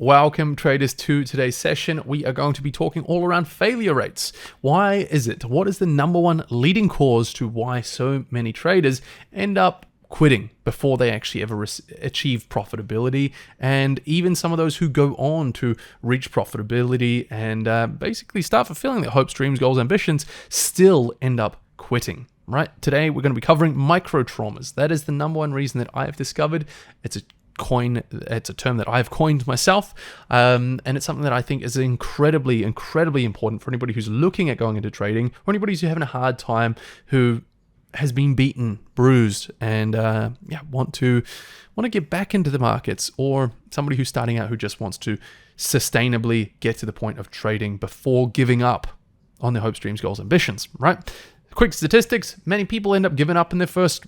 Welcome traders to today's session. We are going to be talking all around failure rates. Why is it? What is the number one leading cause to why so many traders end up quitting before they actually ever achieve profitability? And even some of those who go on to reach profitability and basically start fulfilling their hopes, dreams, goals, ambitions still end up quitting. Right? Today we're going to be covering micro traumas. That is the number one reason that I have discovered. It's a term that I've coined myself, and it's something that I think is incredibly important for anybody who's looking at going into trading, or anybody who's having a hard time, who has been beaten, bruised, and want to get back into the markets, or somebody who's starting out who just wants to sustainably get to the point of trading before giving up on their hopes, dreams, goals, ambitions. Right? Quick statistics: many people end up giving up in their first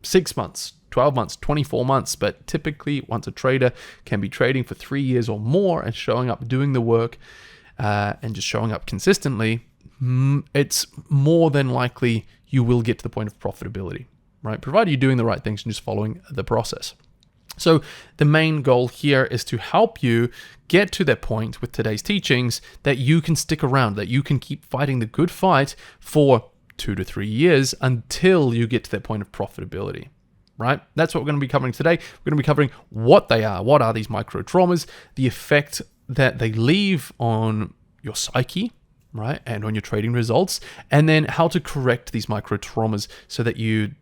6 months, 12 months, 24 months, but typically once a trader can be trading for 3 years or more and showing up, doing the work, and just showing up consistently, it's more than likely you will get to the point of profitability, right? Provided you're doing the right things and just following the process. So the main goal here is to help you get to that point with today's teachings that you can stick around, that you can keep fighting the good fight for 2 to 3 years until you get to that point of profitability. Right? That's what we're going to be covering today. We're going to be covering what they are. What are these micro traumas? The effect that they leave on your psyche, right? And on your trading results. And then how to correct these micro traumas so that you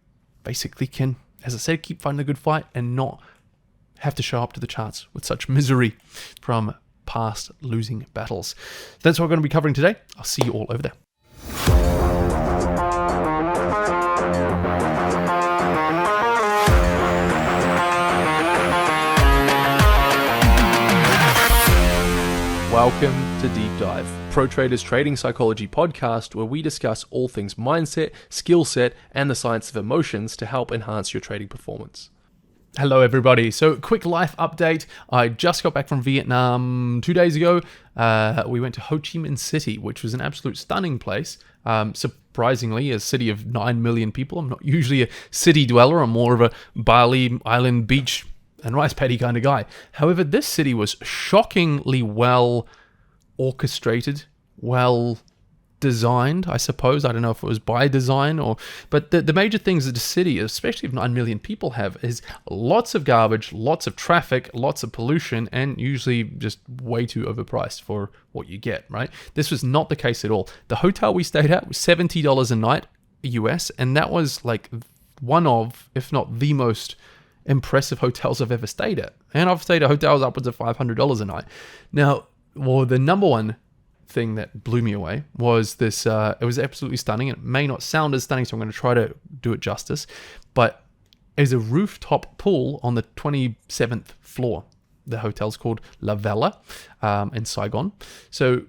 basically can, as I said, keep fighting the good fight and not have to show up to the charts with such misery from past losing battles. That's what we're going to be covering today. I'll see you all over there. Welcome to Deep Dive, Pro Traders Trading Psychology podcast, where we discuss all things mindset, skill set, and the science of emotions to help enhance your trading performance. Hello, everybody. So, quick life update. I just got back from Vietnam 2 days ago. We went to Ho Chi Minh City, which was an absolute stunning place. Surprisingly, a city of 9 million people. I'm not usually a city dweller. I'm more of a Bali Island beach and rice paddy kind of guy. However, this city was shockingly well orchestrated, well designed, I suppose. I don't know if it was by design but the major things that the city, especially if 9 million people have, is lots of garbage, lots of traffic, lots of pollution, and usually just way too overpriced for what you get, right? This was not the case at all. The hotel we stayed at was $70 a night US, and that was like one of, if not the most impressive hotels I've ever stayed at. And I've stayed at hotels upwards of $500 a night. Now, the number one thing that blew me away was this. It was absolutely stunning. It may not sound as stunning, so I'm going to try to do it justice. But there's a rooftop pool on the 27th floor. The hotel's called La Vella in Saigon. So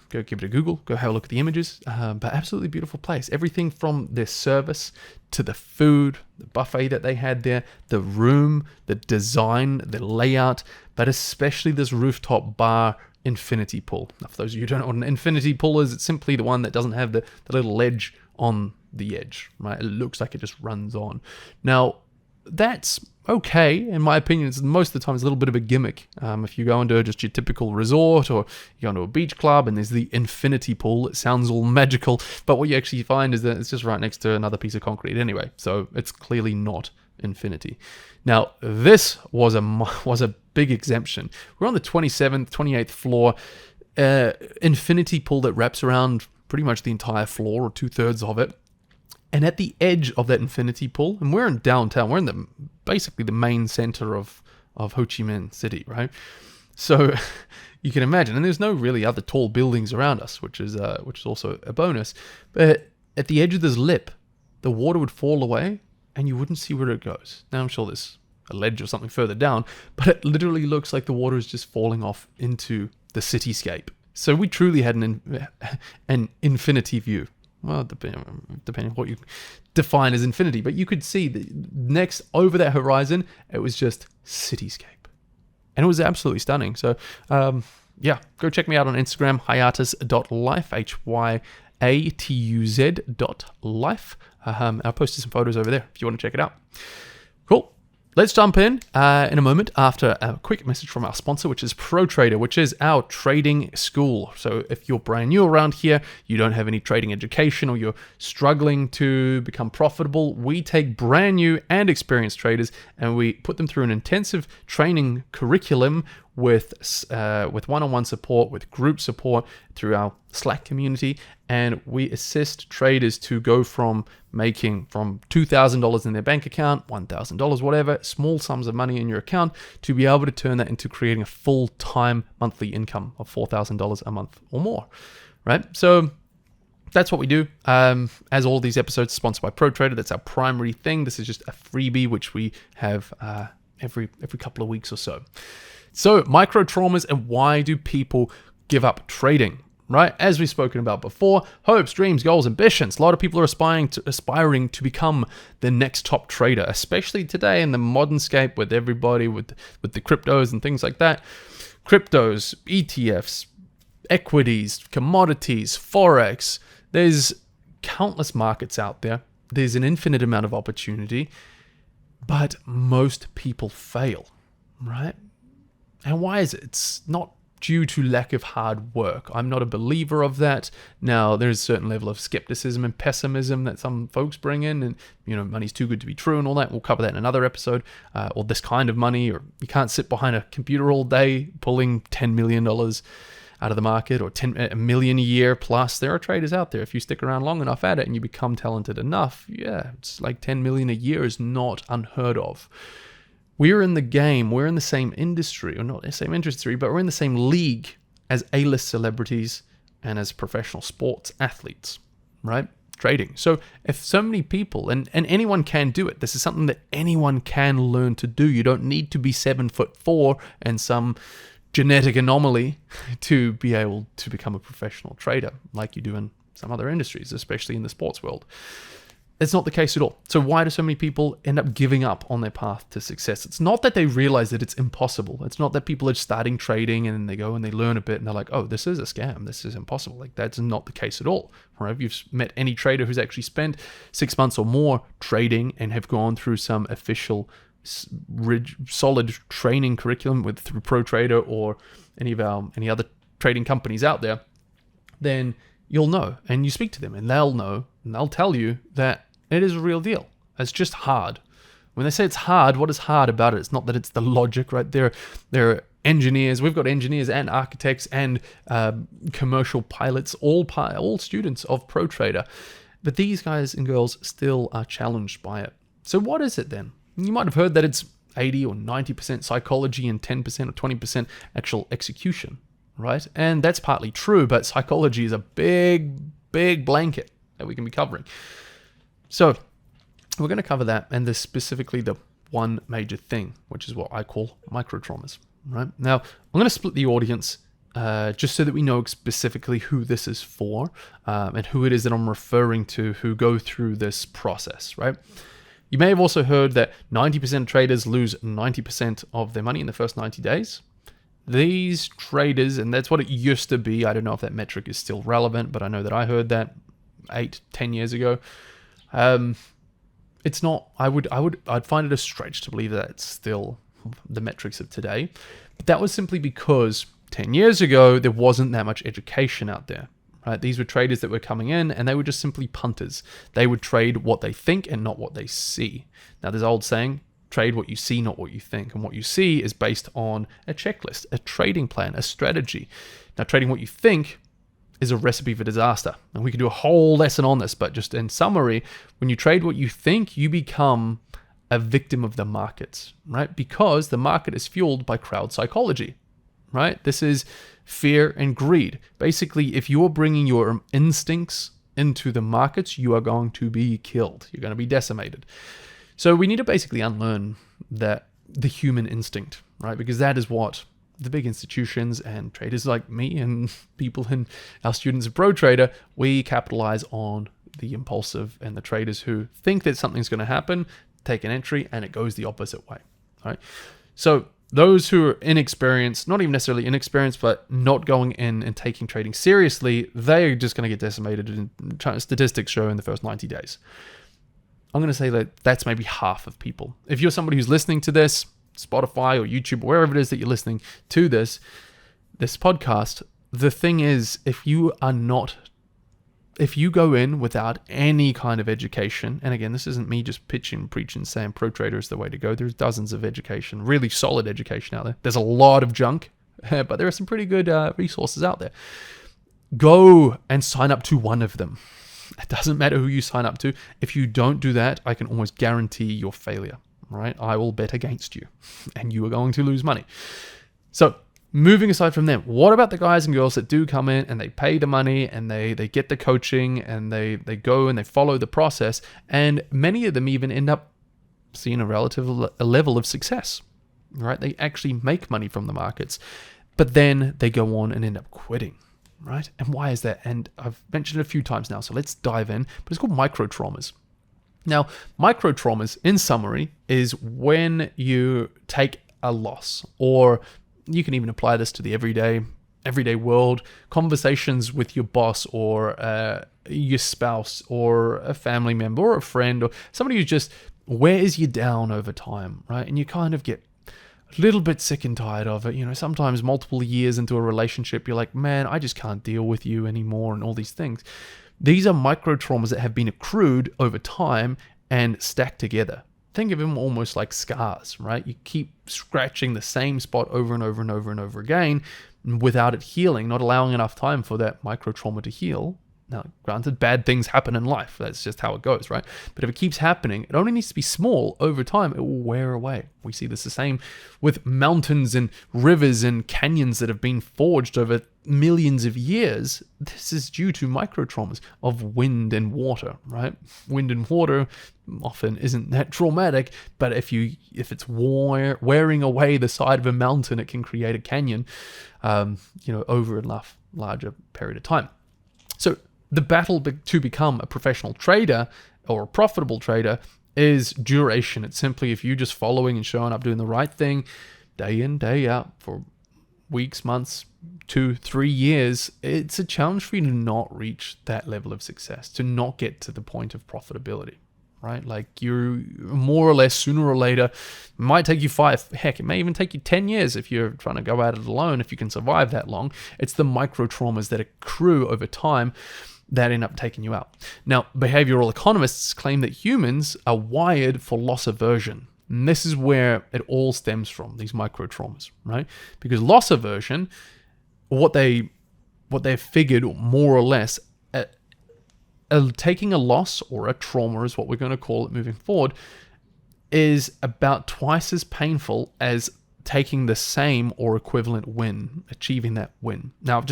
go give it a Google, go have a look at the images, but absolutely beautiful place. Everything from their service to the food, the buffet that they had there, the room, the design, the layout, but especially this rooftop bar infinity pool. Now, for those of you who don't know what an infinity pool is, it's simply the one that doesn't have the little ledge on the edge, right? It looks like it just runs on. Now, that's okay, in my opinion. It's most of the time it's a little bit of a gimmick. If you go into just your typical resort, or you go into a beach club and there's the infinity pool, it sounds all magical, but what you actually find is that it's just right next to another piece of concrete anyway, so it's clearly not infinity. Now, this was a big exemption. We're on the 27th, 28th floor, infinity pool that wraps around pretty much the entire floor, or 2/3 of it. And at the edge of that infinity pool, and we're in downtown, we're in basically the main center of Ho Chi Minh City, right? So you can imagine, and there's no really other tall buildings around us, which is also a bonus. But at the edge of this lip, the water would fall away, and you wouldn't see where it goes. Now I'm sure there's a ledge or something further down, but it literally looks like the water is just falling off into the cityscape. So we truly had an infinity view. Well, depending on what you define as infinity, but you could see the next over that horizon, it was just cityscape, and it was absolutely stunning. So, go check me out on Instagram, hiatus.life, hyatuz.life. I posted some photos over there if you want to check it out. Cool. let's jump in a moment after a quick message from our sponsor, which is ProTrader, which is our trading school. So if you're brand new around here, you don't have any trading education, or you're struggling to become profitable, we take brand new and experienced traders and we put them through an intensive training curriculum with one-on-one support, with group support through our Slack community, and we assist traders to go from making from $2,000 in their bank account, $1,000, whatever, small sums of money in your account, to be able to turn that into creating a full-time monthly income of $4,000 a month or more, right? So that's what we do. As all these episodes are sponsored by ProTrader, that's our primary thing. This is just a freebie which we have every couple of weeks or so. So micro traumas, and why do people give up trading? Right, as we've spoken about before, hopes, dreams, goals, ambitions. A lot of people are aspiring to become the next top trader, especially today in the modern scape with everybody with the cryptos and things like that. Cryptos, ETFs, equities, commodities, forex. There's countless markets out there. There's an infinite amount of opportunity, but most people fail, right? And why is it? It's not due to lack of hard work. I'm not a believer of that. Now, there's a certain level of skepticism and pessimism that some folks bring in, and money's too good to be true and all that. We'll cover that in another episode. Or this kind of money, or you can't sit behind a computer all day pulling $10 million out of the market, or $1 million a year plus. There are traders out there. If you stick around long enough at it and you become talented enough, it's like $10 million a year is not unheard of. We're in the game, we're in the same industry, or not the same industry, but we're in the same league as A-list celebrities and as professional sports athletes, right? Trading. So if so many people, and anyone can do it, this is something that anyone can learn to do. You don't need to be 7'4" and some genetic anomaly to be able to become a professional trader like you do in some other industries, especially in the sports world. It's not the case at all. So why do so many people end up giving up on their path to success? It's not that they realize that it's impossible. It's not that people are starting trading and they go and they learn a bit and they're like, oh, this is a scam. This is impossible. Like, that's not the case at all. Right? If you've met any trader who's actually spent 6 months or more trading and have gone through some official solid training curriculum through ProTrader or any other trading companies out there, then you'll know, and you speak to them and they'll know, and they'll tell you that it is a real deal. It's just hard. When they say it's hard, what is hard about it? It's not that it's the logic, right? There are engineers. We've got engineers and architects and commercial pilots, all students of ProTrader. But these guys and girls still are challenged by it. So what is it then? You might have heard that it's 80 or 90% psychology and 10% or 20% actual execution, right? And that's partly true, but psychology is a big blanket that we can be covering. So we're going to cover that, and this specifically the one major thing, which is what I call micro traumas, right? Now, I'm going to split the audience just so that we know specifically who this is for and who it is that I'm referring to who go through this process, right? You may have also heard that 90% of traders lose 90% of their money in the first 90 days. These traders, and that's what it used to be. I don't know if that metric is still relevant, but I know that I heard that 8-10 years ago. It's not. I'd find it a stretch to believe that it's still the metrics of today. But that was simply because 10 years ago there wasn't that much education out there. Right? These were traders that were coming in, and they were just simply punters. They would trade what they think and not what they see. Now, there's an old saying: trade what you see, not what you think. And what you see is based on a checklist, a trading plan, a strategy. Now, trading what you think is a recipe for disaster. And we could do a whole lesson on this, but just in summary, when you trade what you think, you become a victim of the markets, right? Because the market is fueled by crowd psychology, right? This is fear and greed. Basically, if you're bringing your instincts into the markets, you are going to be killed. You're going to be decimated. So we need to basically unlearn the human instinct, right? Because that is what the big institutions and traders like me and people in our students of ProTrader, we capitalize on the impulsive and the traders who think that something's going to happen, take an entry, and it goes the opposite way, right? So those who are inexperienced, not even necessarily inexperienced, but not going in and taking trading seriously, they're just going to get decimated, and statistics show in the first 90 days. I'm going to say that that's maybe half of people. If you're somebody who's listening to this, Spotify or YouTube, or wherever it is that you're listening to this podcast, the thing is, if you go in without any kind of education, and again, this isn't me just preaching, saying pro trader is the way to go. There's dozens of education, really solid education out there. There's a lot of junk, but there are some pretty good resources out there. Go and sign up to one of them. It doesn't matter who you sign up to. If you don't do that, I can almost guarantee your failure, right? I will bet against you, and you are going to lose money. So moving aside from them, what about the guys and girls that do come in and they pay the money and they get the coaching and they go and they follow the process, and many of them even end up seeing a level of success, right? They actually make money from the markets, but then they go on and end up quitting, right? And why is that? And I've mentioned it a few times now, so let's dive in, but it's called micro traumas. Now, micro traumas, in summary, is when you take a loss, or you can even apply this to the everyday world, conversations with your boss or your spouse or a family member or a friend or somebody who just wears you down over time, right? And you kind of get a little bit sick and tired of it. Sometimes multiple years into a relationship, you're like, man, I just can't deal with you anymore, and all these things. These are micro traumas that have been accrued over time and stacked together. Think of them almost like scars, right? You keep scratching the same spot over and over and over and over again without it healing, not allowing enough time for that micro trauma to heal. Now, granted, bad things happen in life. That's just how it goes, right? But if it keeps happening, it only needs to be small. Over time, it will wear away. We see this the same with mountains and rivers and canyons that have been forged over millions of years. This is due to micro traumas of wind and water, right? Wind and water often isn't that traumatic, but if it's wearing away the side of a mountain, it can create a canyon, over a larger period of time. So the battle to become a professional trader or a profitable trader is duration. It's simply if you're just following and showing up, doing the right thing day in, day out for weeks, months, 2, 3 years, it's a challenge for you to not reach that level of success, to not get to the point of profitability, right? Like you're more or less sooner or later, it might take you 5, heck, it may even take you 10 years if you're trying to go at it alone, if you can survive that long. It's the micro traumas that accrue over time that end up taking you out. Now, behavioral economists claim that humans are wired for loss aversion. And this is where it all stems from, these micro traumas, right? Because loss aversion, what they've figured more or less, taking a loss or a trauma is what we're going to call it moving forward, is about twice as painful as taking the same or equivalent win, achieving that win. Now,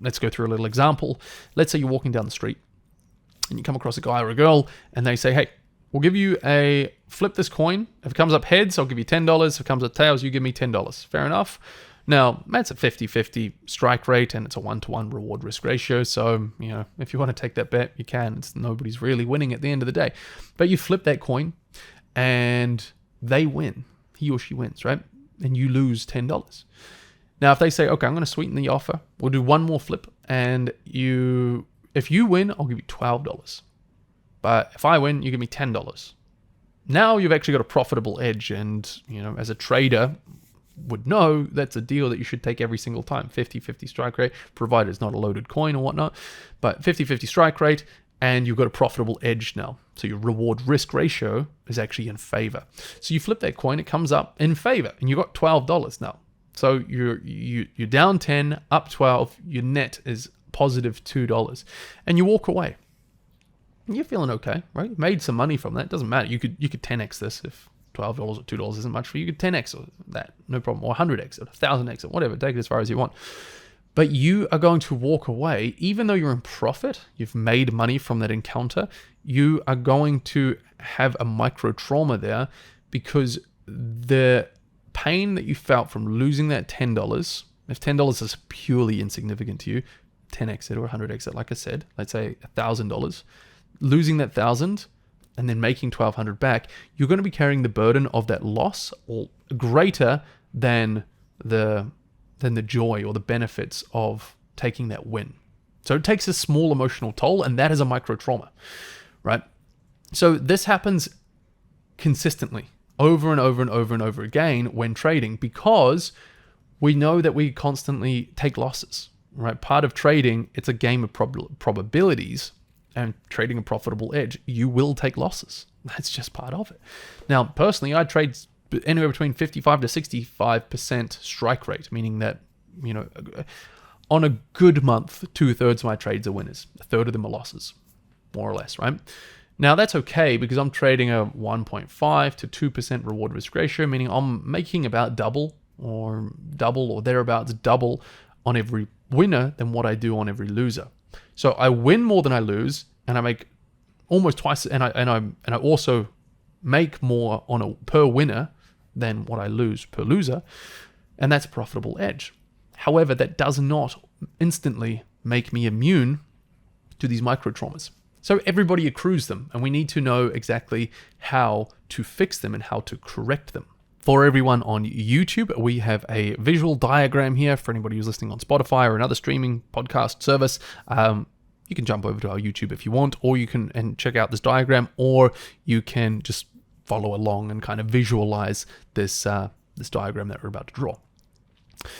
let's go through a little example. Let's say you're walking down the street and you come across a guy or a girl and they say, hey, we'll give you flip this coin. If it comes up heads, I'll give you $10. If it comes up tails, you give me $10. Fair enough. Now, that's a 50-50 strike rate and it's a 1-to-1 reward risk ratio. So, if you want to take that bet, you can. Nobody's really winning at the end of the day. But you flip that coin and they win. He or she wins, right? And you lose $10. Now, if they say, okay, I'm going to sweeten the offer, we'll do one more flip, and if you win, I'll give you $12. But if I win, you give me $10. Now you've actually got a profitable edge, and, as a trader would know, that's a deal that you should take every single time. 50-50 strike rate, provided it's not a loaded coin or whatnot, but 50-50 strike rate, and you've got a profitable edge now. So your reward risk ratio is actually in favor. So you flip that coin, it comes up in favor, and you've got $12 now. So you're down 10, up 12, your net is positive $2, and you walk away. You're feeling okay, right? You made some money from that. It doesn't matter. You could 10x this if $12 or $2 isn't much for you. You could 10x that, no problem, or 100x or 1000x or whatever. Take it as far as you want. But you are going to walk away, even though you're in profit, you've made money from that encounter, you are going to have a micro trauma there because the pain that you felt from losing that $10, if $10 is purely insignificant to you, 10x it or 100x it, like I said, let's say $1,000, losing that $1,000 and then making $1,200 back, you're going to be carrying the burden of that loss or greater than the joy or the benefits of taking that win. So it takes a small emotional toll, and that is a micro trauma, right? So this happens consistently over and over and over and over again when trading, because we know that we constantly take losses, right? Part of trading, it's a game of probabilities, and trading a profitable edge, you will take losses. That's just part of it. Now, personally, I trade anywhere between 55 to 65% strike rate, meaning that, on a good month, 2/3 of my trades are winners, a third of them are losses, more or less, right? Now, that's okay because I'm trading a 1.5 to 2% reward risk ratio, meaning I'm making about double or thereabouts double on every winner than what I do on every loser. So I win more than I lose, and I make almost twice, and I also make more on a per winner than what I lose per loser, and that's a profitable edge. However, that does not instantly make me immune to these micro traumas. So everybody accrues them, and we need to know exactly how to fix them and how to correct them. For everyone on YouTube, we have a visual diagram here. For anybody who's listening on Spotify or another streaming podcast service, you can jump over to our YouTube if you want, or you can and check out this diagram, or you can just follow along and kind of visualize this diagram that we're about to draw.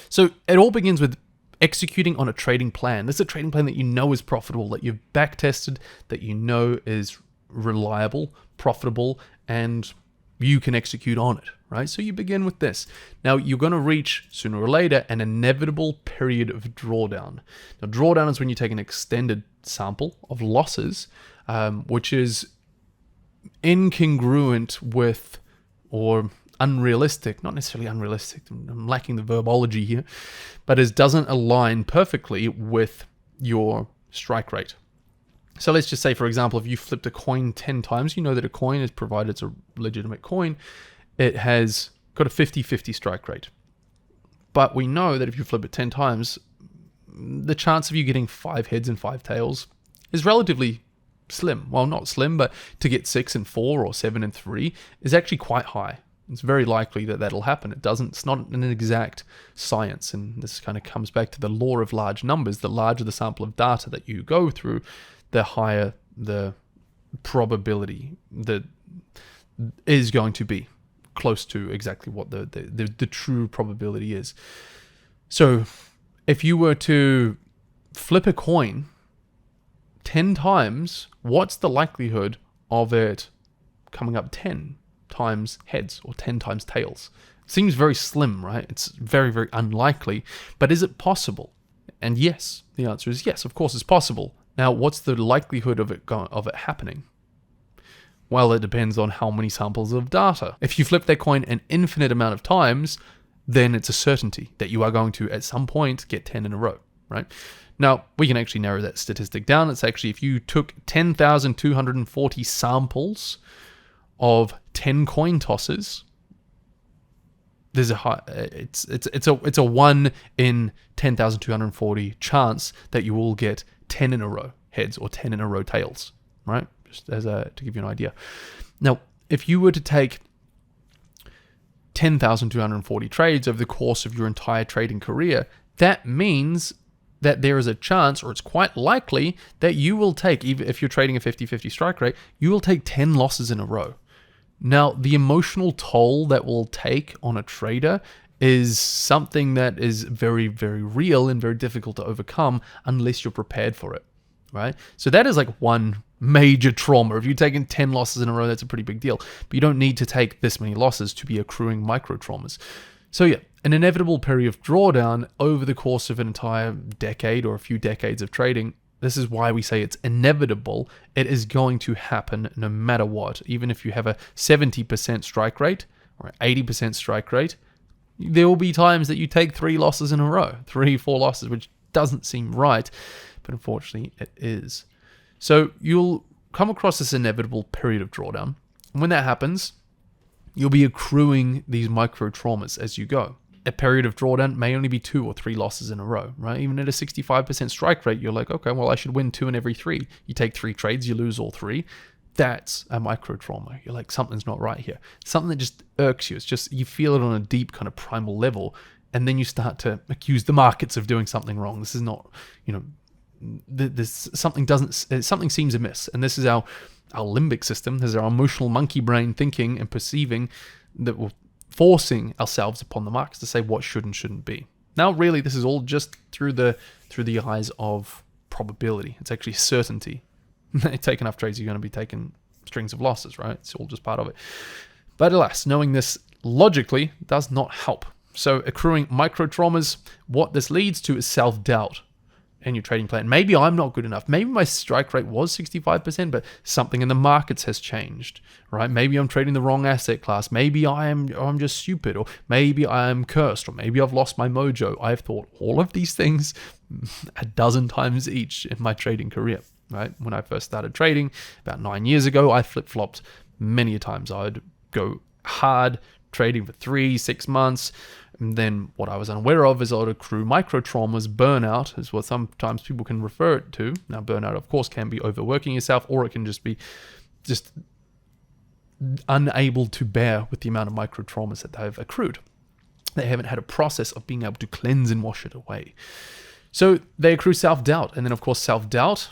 So it all begins with executing on a trading plan. This is a trading plan that you know is profitable, that you've back tested, that you know is reliable, profitable, and you can execute on it, right? So you begin with this. Now, you're going to reach, sooner or later, an inevitable period of drawdown. Now, drawdown is when you take an extended sample of losses, which is incongruent with, or unrealistic, not necessarily unrealistic, I'm lacking the verbology here, but it doesn't align perfectly with your strike rate. So let's just say, for example, if you flipped a coin 10 times, you know that a coin is, provided it's a legitimate coin, it has got a 50-50 strike rate. But we know that if you flip it 10 times, the chance of you getting 5 heads and 5 tails is relatively slim. Well, not slim, but to get 6 and 4 or 7 and 3 is actually quite high. It's very likely that that'll happen. It's not an exact science, and this kind of comes back to the law of large numbers. The larger the sample of data that you go through, the higher the probability that is going to be close to exactly what the true probability is. So if you were to flip a coin 10 times, what's the likelihood of it coming up 10 times heads or 10 times tails? Seems very slim, right? It's very, very unlikely. But is it possible? And yes, the answer is yes, of course it's possible. Now, what's the likelihood of it happening? Well, it depends on how many samples of data. If you flip that coin an infinite amount of times, then it's a certainty that you are going to, at some point, get 10 in a row, right? Now, we can actually narrow that statistic down. It's actually, if you took 10,240 samples of 10 coin tosses, there's a high, it's a 1 in 10,240 chance that you will get 10 in a row heads or 10 in a row tails, right? Just to give you an idea. Now, if you were to take 10,240 trades over the course of your entire trading career, that means that there is a chance, or it's quite likely, that you will take, even if you're trading a 50-50 strike rate, you will take 10 losses in a row. Now, the emotional toll that will take on a trader is something that is very, very real and very difficult to overcome unless you're prepared for it, right? So that is like one major trauma. If you're taking 10 losses in a row, that's a pretty big deal. But you don't need to take this many losses to be accruing micro traumas. So yeah, an inevitable period of drawdown over the course of an entire decade or a few decades of trading. This is why we say it's inevitable. It is going to happen no matter what. Even if you have a 70% strike rate or 80% strike rate, there will be times that you take 3 losses in a row, 3-4 losses, which doesn't seem right, but unfortunately it is. So you'll come across this inevitable period of drawdown. And when that happens, you'll be accruing these micro traumas as you go. A period of drawdown may only be 2 or 3 losses in a row, right? Even at a 65% strike rate, you're like, okay, well, I should win 2 in every 3. You take 3 trades, you lose all 3. That's a micro trauma. You're like, something's not right here. Something that just irks you. It's just, you feel it on a deep kind of primal level, and then you start to accuse the markets of doing something wrong. This is not, something seems amiss. And this is our our limbic system. There's our emotional monkey brain thinking and perceiving that we're forcing ourselves upon the markets to say what should and shouldn't be. Now, really, this is all just through the eyes of probability. It's actually certainty. Take enough trades, you're going to be taking strings of losses, right? It's all just part of it. But alas, knowing this logically does not help. So accruing micro traumas, what this leads to is self-doubt in your trading plan. Maybe I'm not good enough. Maybe my strike rate was 65%, but something in the markets has changed, right? Maybe I'm trading the wrong asset class. Maybe I'm just stupid, or maybe I'm cursed, or maybe I've lost my mojo. I've thought all of these things a dozen times each in my trading career, right? When I first started trading about 9 years ago, I flip-flopped many a times. I'd go hard trading for 3-6 months. And then what I was unaware of is I would accrue micro traumas. Burnout is what sometimes people can refer it to. Now, burnout, of course, can be overworking yourself, or it can just be unable to bear with the amount of micro traumas that they've accrued. They haven't had a process of being able to cleanse and wash it away. So they accrue self-doubt. And then, of course, self-doubt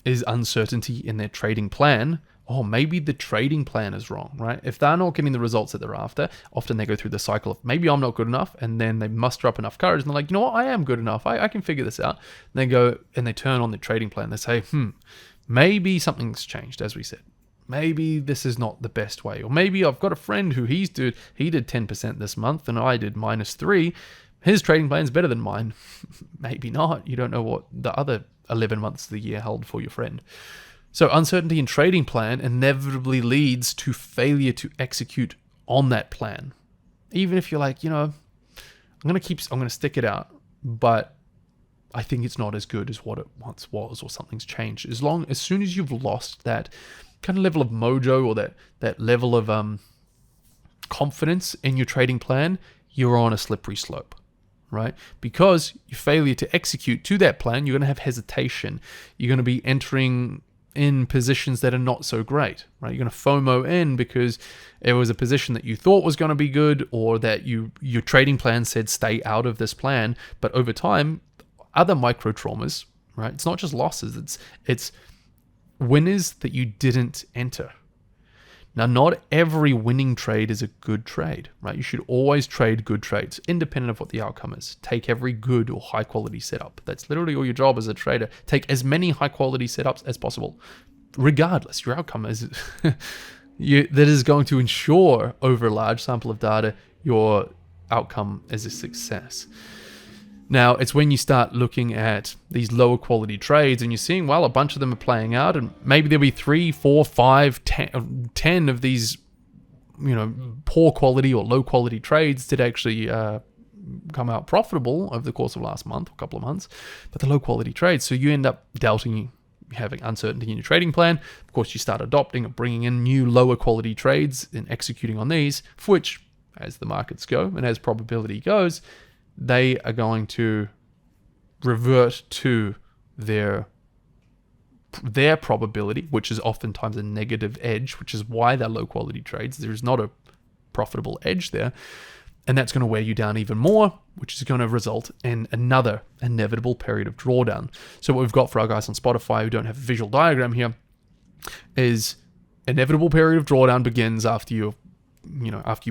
is uncertainty in their trading plan. Oh, maybe the trading plan is wrong, right? If they're not getting the results that they're after, often they go through the cycle of maybe I'm not good enough, and then they muster up enough courage, and they're like, you know what, I am good enough. I can figure this out. And they go and they turn on the trading plan. They say, maybe something's changed, as we said. Maybe this is not the best way. Or maybe I've got a friend who he did 10% this month, and I did -3. His trading plan's better than mine. Maybe not. You don't know what the other 11 months of the year held for your friend. So uncertainty in trading plan inevitably leads to failure to execute on that plan. Even if you're like, I'm going to stick it out, but I think it's not as good as what it once was, or something's changed. As soon as you've lost that kind of level of mojo, or that level of confidence in your trading plan, you're on a slippery slope, right? Because your failure to execute to that plan, you're going to have hesitation. You're going to be entering in positions that are not so great, right? You're going to FOMO in because it was a position that you thought was going to be good, or that your trading plan said stay out of this plan. But over time, other micro traumas, right? It's not just losses, it's winners that you didn't enter. Now, not every winning trade is a good trade, right? You should always trade good trades, independent of what the outcome is. Take every good or high quality setup. That's literally all your job as a trader. Take as many high quality setups as possible, regardless. Your outcome is that is going to ensure over a large sample of data your outcome is a success. Now, it's when you start looking at these lower quality trades and you're seeing, well, a bunch of them are playing out, and maybe there'll be 3, 4, 5, 10 of these, poor quality or low quality trades that actually come out profitable over the course of last month or couple of months, but the low quality trades. So you end up doubting, having uncertainty in your trading plan. Of course, you start adopting or bringing in new lower quality trades and executing on these, for which, as the markets go and as probability goes, they are going to revert to their probability, which is oftentimes a negative edge, which is why they're low quality trades. There's not a profitable edge there. And that's going to wear you down even more, which is going to result in another inevitable period of drawdown. So what we've got for our guys on Spotify who don't have a visual diagram here is inevitable period of drawdown begins after you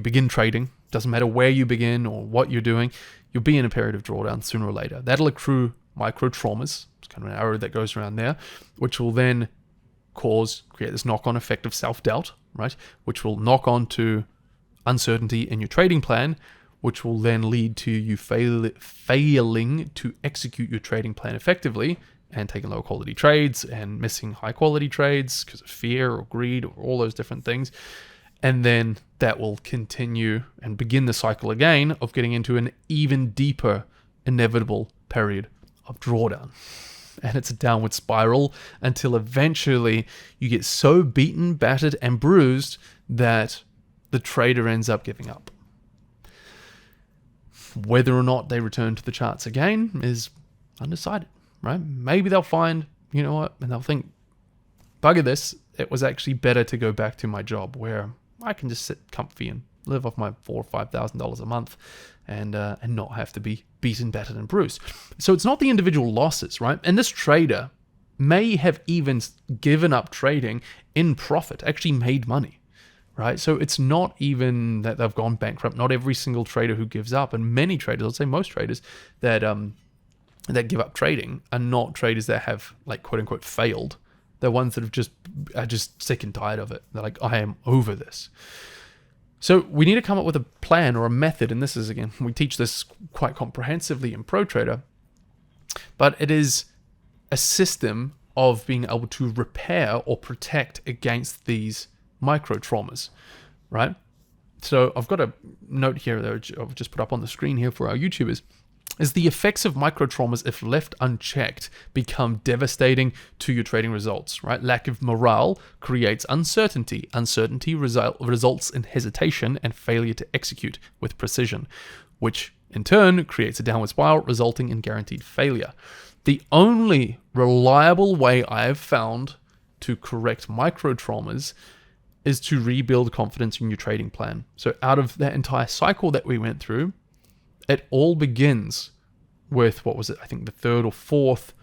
begin trading. Doesn't matter where you begin or what you're doing, you'll be in a period of drawdown sooner or later. That'll accrue micro traumas. It's kind of an arrow that goes around there, which will then create this knock-on effect of self-doubt, right? Which will knock on to uncertainty in your trading plan, which will then lead to you failing to execute your trading plan effectively and taking low quality trades and missing high quality trades because of fear or greed or all those different things. And then that will continue and begin the cycle again of getting into an even deeper inevitable period of drawdown. And it's a downward spiral until eventually you get so beaten, battered, and bruised that the trader ends up giving up. Whether or not they return to the charts again is undecided, right? Maybe they'll find, and they'll think, bugger this, it was actually better to go back to my job where I can just sit comfy and live off my $4,000 or $5,000 a month and not have to be beaten, battered, and bruised. So it's not the individual losses, right? And this trader may have even given up trading in profit, actually made money, right? So it's not even that they've gone bankrupt. Not every single trader who gives up, and many traders, I'd say most traders that give up trading are not traders that have, like, quote unquote failed. They're ones that are just sick and tired of it. They're like, I am over this. So we need to come up with a plan or a method, and this is, again, we teach this quite comprehensively in ProTrader, but it is a system of being able to repair or protect against these micro traumas, right? So I've got a note here that I've just put up on the screen here for our YouTubers. Is the effects of micro traumas, if left unchecked, become devastating to your trading results, right? Lack of morale creates uncertainty. Uncertainty results in hesitation and failure to execute with precision, which in turn creates a downward spiral, resulting in guaranteed failure. The only reliable way I have found to correct micro traumas is to rebuild confidence in your trading plan. So out of that entire cycle that we went through, it all begins with, what was it? I think the third or fourth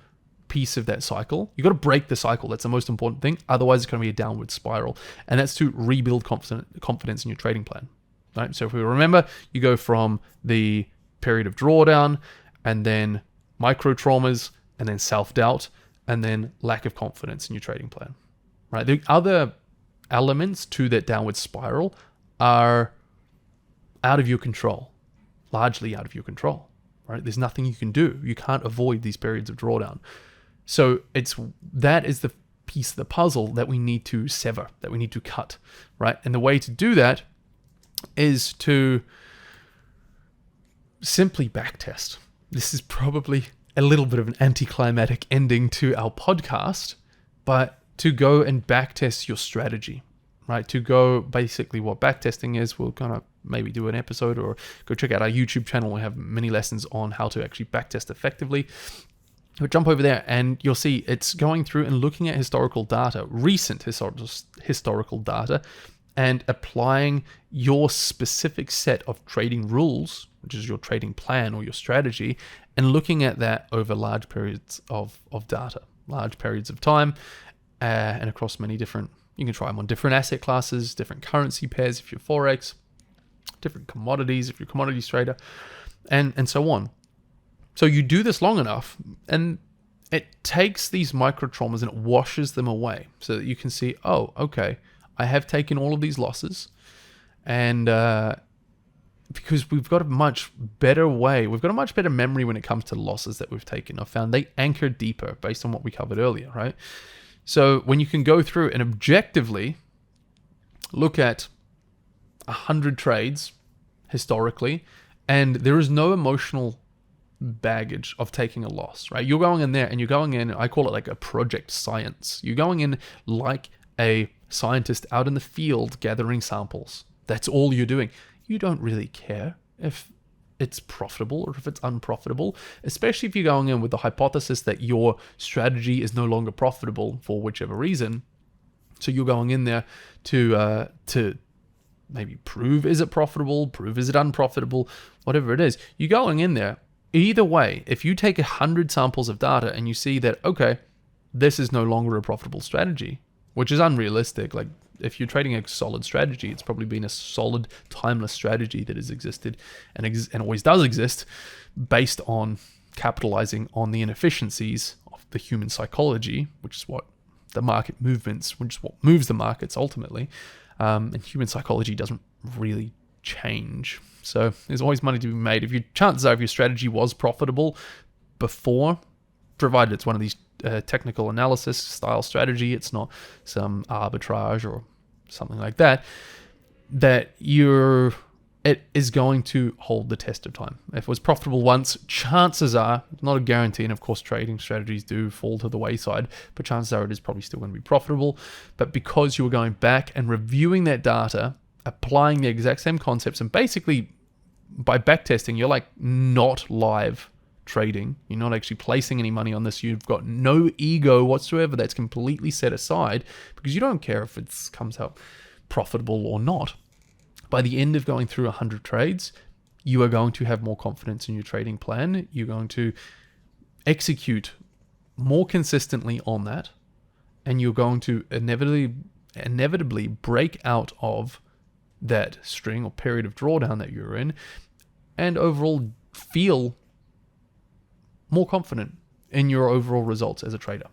piece of that cycle. You got to break the cycle. That's the most important thing. Otherwise, it's going to be a downward spiral. And that's to rebuild confidence in your trading plan. Right? So if we remember, you go from the period of drawdown, and then micro traumas, and then self-doubt, and then lack of confidence in your trading plan. Right? The other elements to that downward spiral are out of your control. Largely out of your control, right? There's nothing you can do. You can't avoid these periods of drawdown. So that is the piece of the puzzle that we need to sever, that we need to cut, right? And the way to do that is to simply backtest. This is probably a little bit of an anticlimactic ending to our podcast, but to go and backtest your strategy, right? To go, basically what backtesting is, we'll kind of maybe do an episode, or go check out our YouTube channel. We have many lessons on how to actually backtest effectively. But jump over there and you'll see it's going through and looking at historical data, recent historical data, and applying your specific set of trading rules, which is your trading plan or your strategy, and looking at that over large periods of data, large periods of time, and across many different, you can try them on different asset classes, different currency pairs if you're Forex, different commodities if you're a commodities trader, and so on. So you do this long enough, and it takes these micro traumas and it washes them away so that you can see, oh, okay, I have taken all of these losses, and because we've got a much better way, we've got a much better memory when it comes to losses that we've taken. I've found they anchor deeper based on what we covered earlier, right? So when you can go through and objectively look at 100 trades historically, and there is no emotional baggage of taking a loss, right? You're going in there and you're going in, I call it like a project science. You're going in like a scientist out in the field gathering samples. That's all you're doing. You don't really care if it's profitable or if it's unprofitable, especially if you're going in with the hypothesis that your strategy is no longer profitable for whichever reason. So you're going in there to maybe prove, is it profitable, prove, is it unprofitable, whatever it is. You're going in there. Either way, if you take 100 samples of data and you see that, okay, this is no longer a profitable strategy, which is unrealistic. Like, if you're trading a solid strategy, it's probably been a solid, timeless strategy that has existed and always does exist, based on capitalizing on the inefficiencies of the human psychology, which is what the market movements, which is what moves the markets ultimately. And human psychology doesn't really change. So there's always money to be made. If your chances are, if your strategy was profitable before, provided it's one of these technical analysis style strategy, it's not some arbitrage or something like that, it is going to hold the test of time. If it was profitable once, chances are, not a guarantee, and of course trading strategies do fall to the wayside, but chances are it is probably still going to be profitable. But because you were going back and reviewing that data, applying the exact same concepts, and basically by backtesting, you're like not live trading. You're not actually placing any money on this. You've got no ego whatsoever. That's completely set aside because you don't care if it comes out profitable or not. By the end of going through 100 trades, you are going to have more confidence in your trading plan. You're going to execute more consistently on that, and you're going to inevitably break out of that string or period of drawdown that you're in, and overall feel more confident in your overall results as a trader.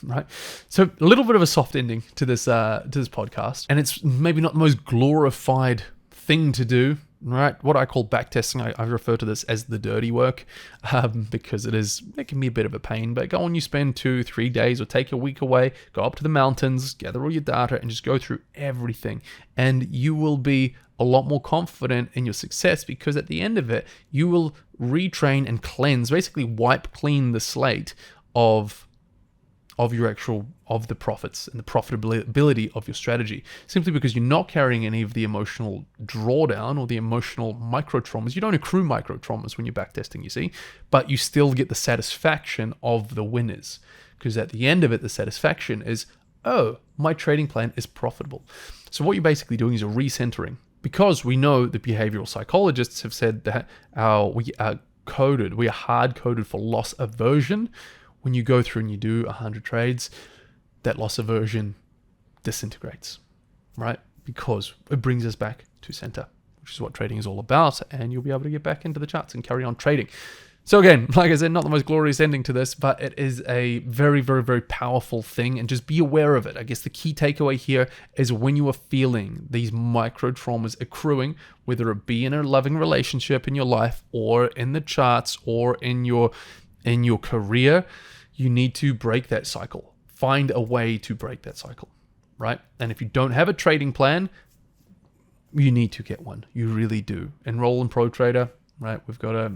Right, so a little bit of a soft ending to this podcast, and it's maybe not the most glorified thing to do. Right, what I call backtesting, I refer to this as the dirty work, because it can be a bit of a pain. But go on, you spend 2-3 days or take a week away, go up to the mountains, gather all your data, and just go through everything, and you will be a lot more confident in your success, because at the end of it, you will retrain and cleanse, basically wipe clean the slate of the profits and the profitability of your strategy, simply because you're not carrying any of the emotional drawdown or the emotional micro traumas. You don't accrue micro traumas when you're backtesting, you see, but you still get the satisfaction of the winners, because at the end of it, the satisfaction is, oh, my trading plan is profitable. So what you're basically doing is you're recentering, because we know the behavioral psychologists have said that we are hard coded for loss aversion. When you go through and you do 100 trades, that loss aversion disintegrates, right? Because it brings us back to center, which is what trading is all about, and you'll be able to get back into the charts and carry on trading. So again, like I said, not the most glorious ending to this, but it is a very, very, very powerful thing, and just be aware of it. I guess the key takeaway here is when you are feeling these micro traumas accruing, whether it be in a loving relationship in your life or in the charts or in your career, you need to break that cycle. Find a way to break that cycle, right? And if you don't have a trading plan, you need to get one. You really do. Enroll in ProTrader, right? We've got a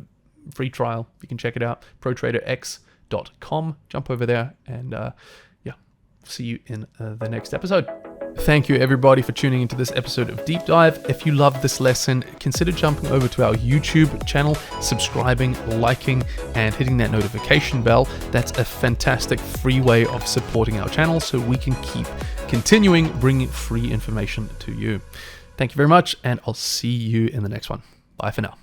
free trial. You can check it out, protraderx.com. Jump over there and see you in the next episode. Thank you everybody for tuning into this episode of Deep Dive. If you love this lesson, consider jumping over to our YouTube channel, subscribing, liking, and hitting that notification bell. That's a fantastic free way of supporting our channel so we can keep continuing bringing free information to you. Thank you very much, and I'll see you in the next one. Bye for now.